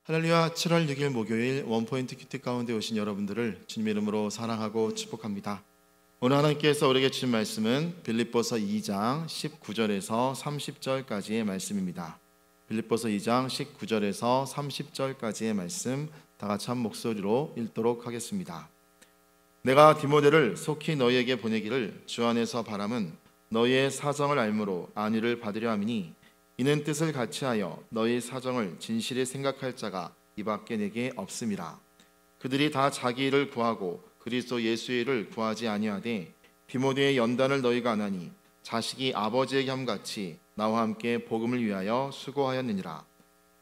할렐루야. 7월 6일 목요일 원포인트 큐티 가운데 오신 여러분들을 주님의 이름으로 사랑하고 축복합니다. 오늘 하나님께서 우리에게 주신 말씀은 빌립보서 2장 19절에서 30절까지의 말씀입니다. 빌립보서 2장 19절에서 30절까지의 말씀 다 같이 한 목소리로 읽도록 하겠습니다. 내가 디모데를 속히 너희에게 보내기를 주 안에서 바람은 너희의 사정을 알므로 안위를 받으려 함이니 이는 뜻을 같이하여 너희 사정을 진실히 생각할 자가 이밖에 내게 없음이라. 그들이 다 자기 일을 구하고 그리스도 예수의 일을 구하지 아니하되 디모데의 연단을 너희가 아나니 자식이 아버지에게 함같이 나와 함께 복음을 위하여 수고하였느니라.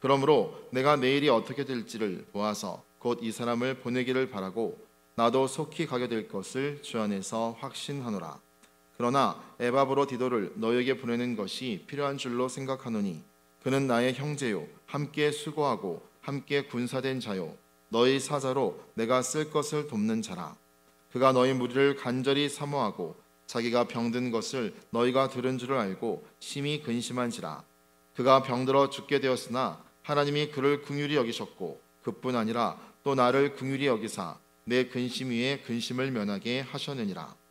그러므로 내가 내일이 어떻게 될지를 보아서 곧 이 사람을 보내기를 바라고 나도 속히 가게 될 것을 주 안에서 확신하노라. 그러나 에바브로디도를 너에게 보내는 것이 필요한 줄로 생각하노니 그는 나의 형제요 함께 수고하고 함께 군사된 자요 너희 사자로 내가 쓸 것을 돕는 자라. 그가 너희 무리를 간절히 사모하고 자기가 병든 것을 너희가 들은 줄을 알고 심히 근심한지라. 그가 병들어 죽게 되었으나 하나님이 그를 긍휼히 여기셨고 그뿐 아니라 또 나를 긍휼히 여기사 내 근심 위에 근심을 면하게 하셨느니라.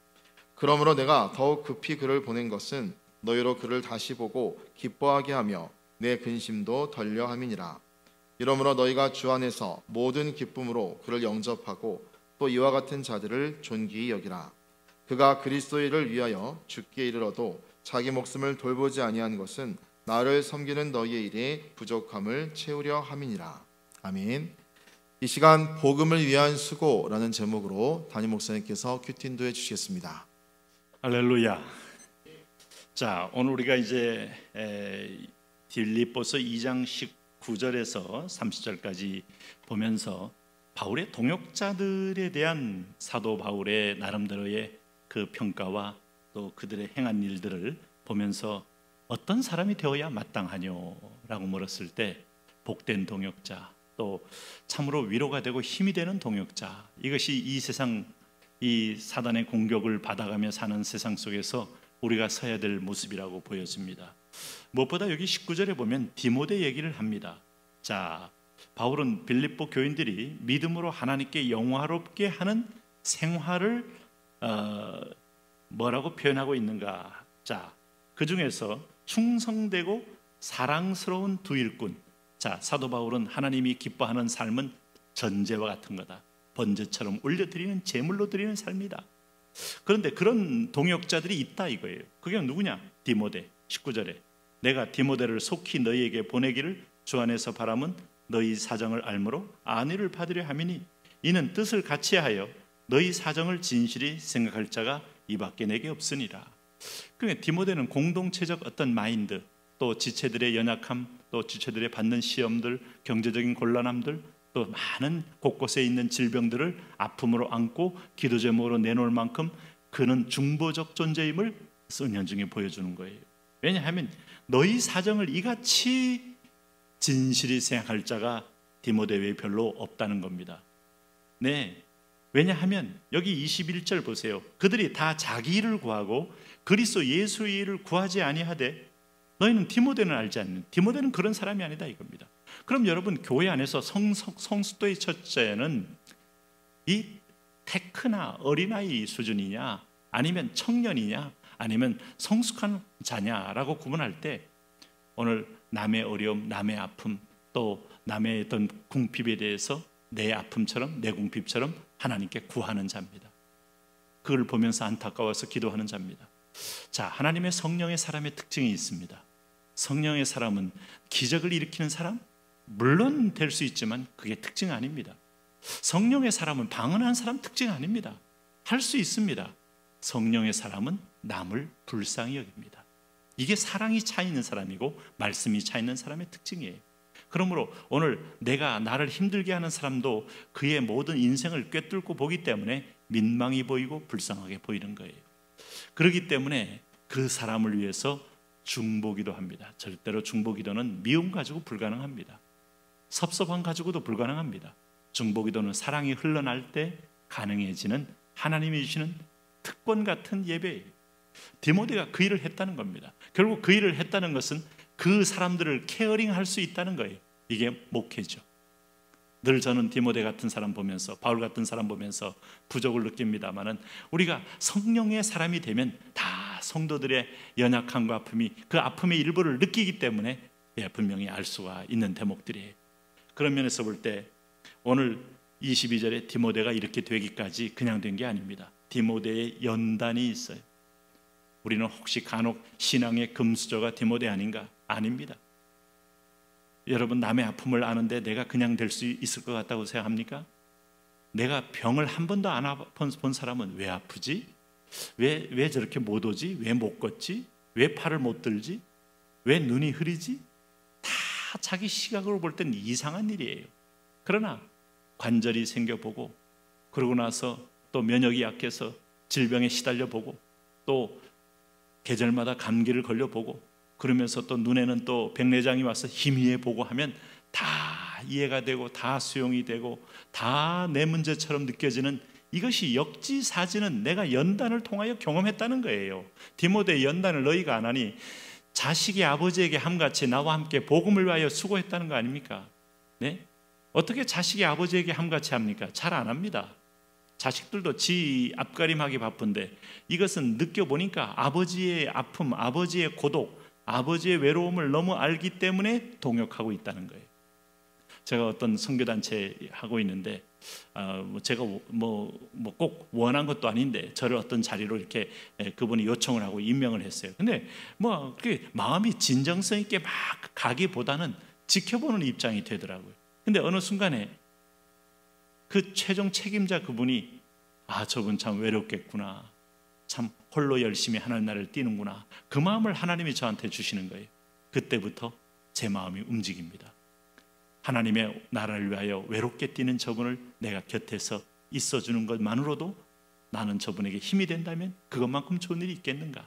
그러므로 내가 더욱 급히 그를 보낸 것은 너희로 그를 다시 보고 기뻐하게 하며 내 근심도 덜려 함이니라. 이러므로 너희가 주 안에서 모든 기쁨으로 그를 영접하고 또 이와 같은 자들을 존귀히 여기라. 그가 그리스도의 일을 위하여 죽게 이르러도 자기 목숨을 돌보지 아니한 것은 나를 섬기는 너희의 일에 부족함을 채우려 함이니라. 아멘. 이 시간 복음을 위한 수고라는 제목으로 담임 목사님께서 큐티 인도해 주시겠습니다. 할렐루야. 자, 오늘 우리가 이제 빌립보서 2장 19절에서 30절까지 보면서 바울의 동역자들에 대한 사도 바울의 나름대로의 그 평가와 또 그들의 행한 일들을 보면서 어떤 사람이 되어야 마땅하뇨라고 물었을 때 복된 동역자, 또 참으로 위로가 되고 힘이 되는 동역자, 이것이 이 세상 이 사단의 공격을 받아가며 사는 세상 속에서 우리가 서야 될 모습이라고 보여집니다. 무엇보다 여기 19절에 보면 디모데 얘기를 합니다. 자, 바울은 빌립보 교인들이 믿음으로 하나님께 영화롭게 하는 생활을 뭐라고 표현하고 있는가? 자, 그 중에서 충성되고 사랑스러운 두 일꾼. 자, 사도 바울은 하나님이 기뻐하는 삶은 전제와 같은 거다. 번제처럼 올려드리는 제물로 드리는 삶이다. 그런데 그런 동역자들이 있다 이거예요. 그게 누구냐? 디모데. 19절에 내가 디모데를 속히 너희에게 보내기를 주 안에서 바람은 너희 사정을 알므로 안위를 받으려 함이니 이는 뜻을 같이하여 너희 사정을 진실히 생각할 자가 이밖에 내게 없으니라. 그러니까 디모데는 공동체적 어떤 마인드, 또 지체들의 연약함, 또 지체들의 받는 시험들, 경제적인 곤란함들, 또 많은 곳곳에 있는 질병들을 아픔으로 안고 기도 제목으로 내놓을 만큼 그는 중보적 존재임을 은연중에 보여주는 거예요. 왜냐하면 너희 사정을 이같이 진실히 생각할 자가 디모데 외에 별로 없다는 겁니다. 네, 왜냐하면 여기 21절 보세요. 그들이 다 자기 일을 구하고 그리스도 예수의 일을 구하지 아니하되 너희는 디모데는 알지 않는, 디모데는 그런 사람이 아니다 이겁니다. 그럼 여러분, 교회 안에서 성숙도의 첫째는 이 테크나 어린아이 수준이냐 아니면 청년이냐 아니면 성숙한 자냐라고 구분할 때 오늘 남의 어려움, 남의 아픔, 또 남의 어떤 궁핍에 대해서 내 아픔처럼 내 궁핍처럼 하나님께 구하는 자입니다. 그걸 보면서 안타까워서 기도하는 자입니다. 자, 하나님의 성령의 사람의 특징이 있습니다. 성령의 사람은 기적을 일으키는 사람? 물론 될 수 있지만 그게 특징 아닙니다. 성령의 사람은 방언하는 사람 특징 아닙니다. 할 수 있습니다. 성령의 사람은 남을 불쌍히 여깁니다. 이게 사랑이 차 있는 사람이고 말씀이 차 있는 사람의 특징이에요. 그러므로 오늘 내가 나를 힘들게 하는 사람도 그의 모든 인생을 꿰뚫고 보기 때문에 민망히 보이고 불쌍하게 보이는 거예요. 그렇기 때문에 그 사람을 위해서 중보기도 합니다. 절대로 중보기도는 미움 가지고 불가능합니다. 섭섭함 가지고도 불가능합니다. 중보기도는 사랑이 흘러날 때 가능해지는 하나님이 주시는 특권 같은 예배예요. 디모데가 그 일을 했다는 겁니다. 결국 그 일을 했다는 것은 그 사람들을 케어링할 수 있다는 거예요. 이게 목회죠. 늘 저는 디모데 같은 사람 보면서, 바울 같은 사람 보면서 부족을 느낍니다만은, 우리가 성령의 사람이 되면 다 성도들의 연약함과 아픔이, 그 아픔의 일부를 느끼기 때문에 분명히 알 수가 있는 대목들이에요. 그런 면에서 볼 때 오늘 22절에 디모데가 이렇게 되기까지 그냥 된 게 아닙니다. 디모데의 연단이 있어요. 우리는 혹시 간혹 신앙의 금수저가 디모데 아닌가? 아닙니다. 여러분, 남의 아픔을 아는데 내가 그냥 될 수 있을 것 같다고 생각합니까? 내가 병을 한 번도 안 본 사람은 왜 아프지? 왜 저렇게 못 오지? 왜 못 걷지? 왜 팔을 못 들지? 왜 눈이 흐리지? 다 자기 시각으로 볼 땐 이상한 일이에요. 그러나 관절이 생겨보고, 그러고 나서 또 면역이 약해서 질병에 시달려보고, 또 계절마다 감기를 걸려보고, 그러면서 또 눈에는 또 백내장이 와서 희미해 보고 하면 다 이해가 되고 다 수용이 되고 다 내 문제처럼 느껴지는, 이것이 역지사지는 내가 연단을 통하여 경험했다는 거예요. 디모데, 연단을 너희가 안 하니 자식이 아버지에게 함같이 나와 함께 복음을 위하여 수고했다는 거 아닙니까? 네? 어떻게 자식이 아버지에게 함같이 합니까? 잘 안 합니다. 자식들도 지 앞가림하기 바쁜데, 이것은 느껴보니까 아버지의 아픔, 아버지의 고독, 아버지의 외로움을 너무 알기 때문에 동역하고 있다는 거예요. 제가 어떤 선교단체 하고 있는데, 제가 꼭 원한 것도 아닌데 저를 어떤 자리로 이렇게 그분이 요청을 하고 임명을 했어요. 근데 그렇게 마음이 진정성 있게 막 가기보다는 지켜보는 입장이 되더라고요. 근데 어느 순간에 그 최종 책임자 그분이, 저분 참 외롭겠구나, 참 홀로 열심히 하나님 나라를 뛰는구나, 그 마음을 하나님이 저한테 주시는 거예요. 그때부터 제 마음이 움직입니다. 하나님의 나라를 위하여 외롭게 뛰는 저분을 내가 곁에서 있어주는 것만으로도 나는 저분에게 힘이 된다면 그것만큼 좋은 일이 있겠는가?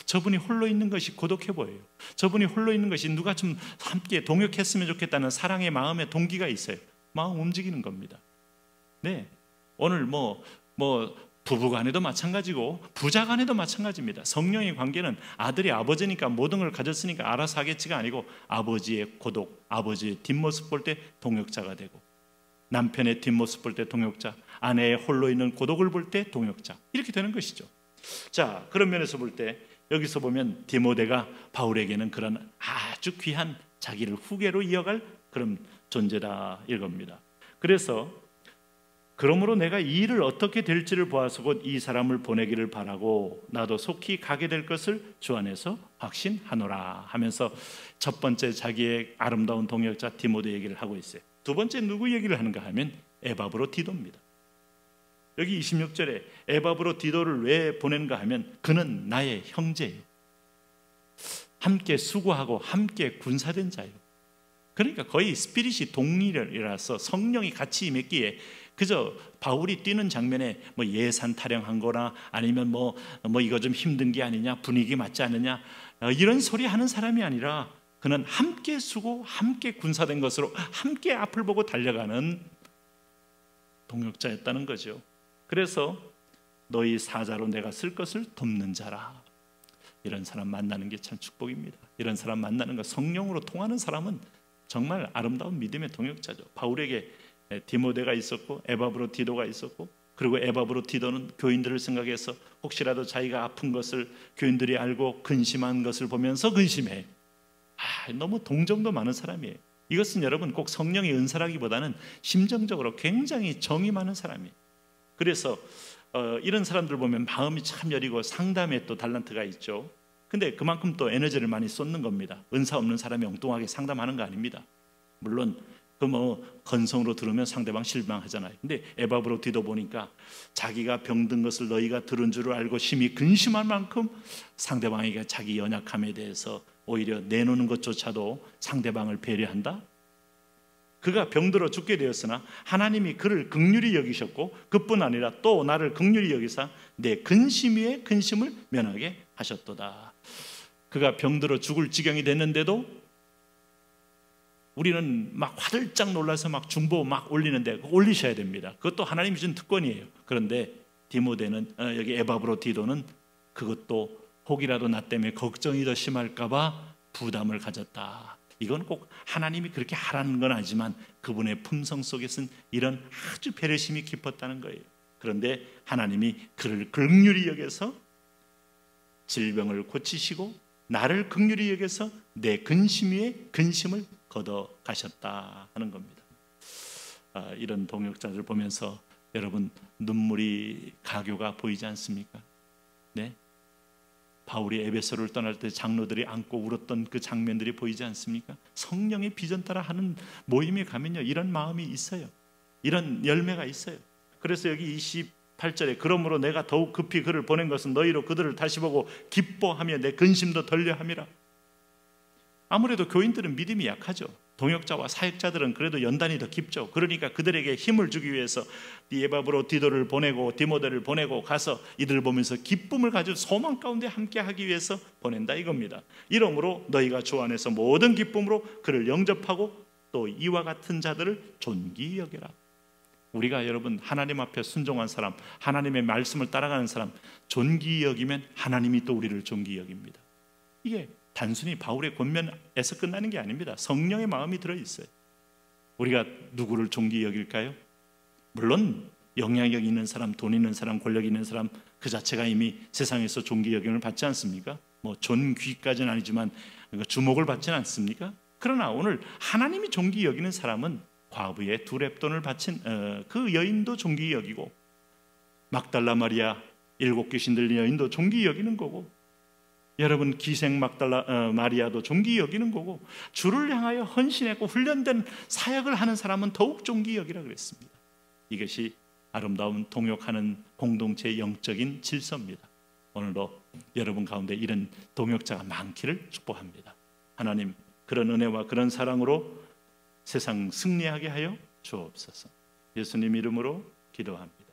저분이 홀로 있는 것이 고독해 보여요. 저분이 홀로 있는 것이 누가 좀 함께 동역했으면 좋겠다는 사랑의 마음의 동기가 있어요. 마음 움직이는 겁니다. 네, 오늘 부부간에도 마찬가지고 부자간에도 마찬가지입니다. 성령의 관계는 아들이 아버지니까 모든 걸 가졌으니까 알아서 하겠지가 아니고, 아버지의 고독, 아버지의 뒷모습 볼 때 동역자가 되고, 남편의 뒷모습 볼 때 동역자, 아내의 홀로 있는 고독을 볼 때 동역자, 이렇게 되는 것이죠. 자, 그런 면에서 볼 때 여기서 보면 디모데가 바울에게는 그런 아주 귀한 자기를 후계로 이어갈 그런 존재다 이겁니다. 그래서 그러므로 내가 이 일을 어떻게 될지를 보아서 곧 이 사람을 보내기를 바라고 나도 속히 가게 될 것을 주 안에서 확신하노라 하면서 첫 번째 자기의 아름다운 동역자 디모데 얘기를 하고 있어요. 두 번째 누구 얘기를 하는가 하면 에바브로디도입니다. 여기 26절에 에바브로디도를 왜 보낸가 하면 그는 나의 형제예요. 함께 수고하고 함께 군사된 자예요. 그러니까 거의 스피릿이 동일이라서 성령이 같이 임했기에 그저 바울이 뛰는 장면에 예산 타령한 거나 아니면 이거 좀 힘든 게 아니냐, 분위기 맞지 않느냐, 이런 소리 하는 사람이 아니라 그는 함께 수고, 함께 군사된 것으로 함께 앞을 보고 달려가는 동역자였다는 거죠. 그래서 너희 사자로 내가 쓸 것을 돕는 자라. 이런 사람 만나는 게 참 축복입니다. 이런 사람 만나는 거, 성령으로 통하는 사람은 정말 아름다운 믿음의 동역자죠. 바울에게 디모데가 있었고 에바브로디도가 있었고, 그리고 에바브로디도는 교인들을 생각해서 혹시라도 자기가 아픈 것을 교인들이 알고 근심한 것을 보면서 근심해. 너무 동정도 많은 사람이에요. 이것은 여러분 꼭 성령의 은사라기보다는 심정적으로 굉장히 정이 많은 사람이에요. 그래서 이런 사람들 보면 마음이 참 여리고 상담에 또 달란트가 있죠. 근데 그만큼 또 에너지를 많이 쏟는 겁니다. 은사 없는 사람이 엉뚱하게 상담하는 거 아닙니다. 물론 건성으로 들으면 상대방 실망하잖아요. 근데 에바브로디도 보니까 자기가 병든 것을 너희가 들은 줄을 알고 심히 근심할 만큼 상대방에게 자기 연약함에 대해서 오히려 내놓는 것조차도 상대방을 배려한다. 그가 병들어 죽게 되었으나 하나님이 그를 긍휼히 여기셨고, 그뿐 아니라 또 나를 긍휼히 여기사 내 근심 위에 근심을 면하게 하셨도다. 그가 병들어 죽을 지경이 됐는데도 우리는 막 화들짝 놀라서 막 중보 막 올리는데 올리셔야 됩니다. 그것도 하나님이 준 특권이에요. 그런데 디모데는, 여기 에바브로디도는 그것도 혹이라도 나 때문에 걱정이 더 심할까 봐 부담을 가졌다. 이건 꼭 하나님이 그렇게 하라는 건 아니지만 그분의 품성 속에서는 이런 아주 배려심이 깊었다는 거예요. 그런데 하나님이 그를 긍휼히 여겨서 질병을 고치시고 나를 긍휼히 여겨서 내 근심 위에 근심을 걷어 가셨다 하는 겁니다. 이런 동역자들 보면서 여러분 눈물이 가교가 보이지 않습니까? 네? 바울이 에베소를 떠날 때 장로들이 안고 울었던 그 장면들이 보이지 않습니까? 성령의 비전 따라 하는 모임에 가면요 이런 마음이 있어요. 이런 열매가 있어요. 그래서 여기 28절에 그러므로 내가 더욱 급히 그를 보낸 것은 너희로 그들을 다시 보고 기뻐하며 내 근심도 덜려함이라. 아무래도 교인들은 믿음이 약하죠. 동역자와 사역자들은 그래도 연단이 더 깊죠. 그러니까 그들에게 힘을 주기 위해서 디에바브로 디도를 보내고 디모데를 보내고 가서 이들 보면서 기쁨을 가지고 소망 가운데 함께하기 위해서 보낸다 이겁니다. 이러므로 너희가 주 안에서 모든 기쁨으로 그를 영접하고 또 이와 같은 자들을 존귀히 여겨라. 우리가 여러분 하나님 앞에 순종한 사람, 하나님의 말씀을 따라가는 사람 존귀히 여기면 하나님이 또 우리를 존귀히 여깁니다. 이게 단순히 바울의 권면에서 끝나는 게 아닙니다. 성령의 마음이 들어있어요. 우리가 누구를 존귀히 여길까요? 물론 영향력 있는 사람, 돈 있는 사람, 권력 있는 사람 그 자체가 이미 세상에서 존귀 여김을 받지 않습니까? 뭐 존귀까지는 아니지만 주목을 받지는 않습니까? 그러나 오늘 하나님이 존귀히 여기는 사람은 과부의 2렙돈을 바친 그 여인도 존귀히 여기고 막달라 마리아 7 귀신 들린 여인도 존귀히 여기는 거고 여러분 기생 막달라 마리아도 존귀히 여기는 거고 주를 향하여 헌신했고 훈련된 사역을 하는 사람은 더욱 존귀히 여기라 그랬습니다. 이것이 아름다운 동역하는 공동체의 영적인 질서입니다. 오늘도 여러분 가운데 이런 동역자가 많기를 축복합니다. 하나님 그런 은혜와 그런 사랑으로 세상 승리하게 하여 주옵소서. 예수님 이름으로 기도합니다.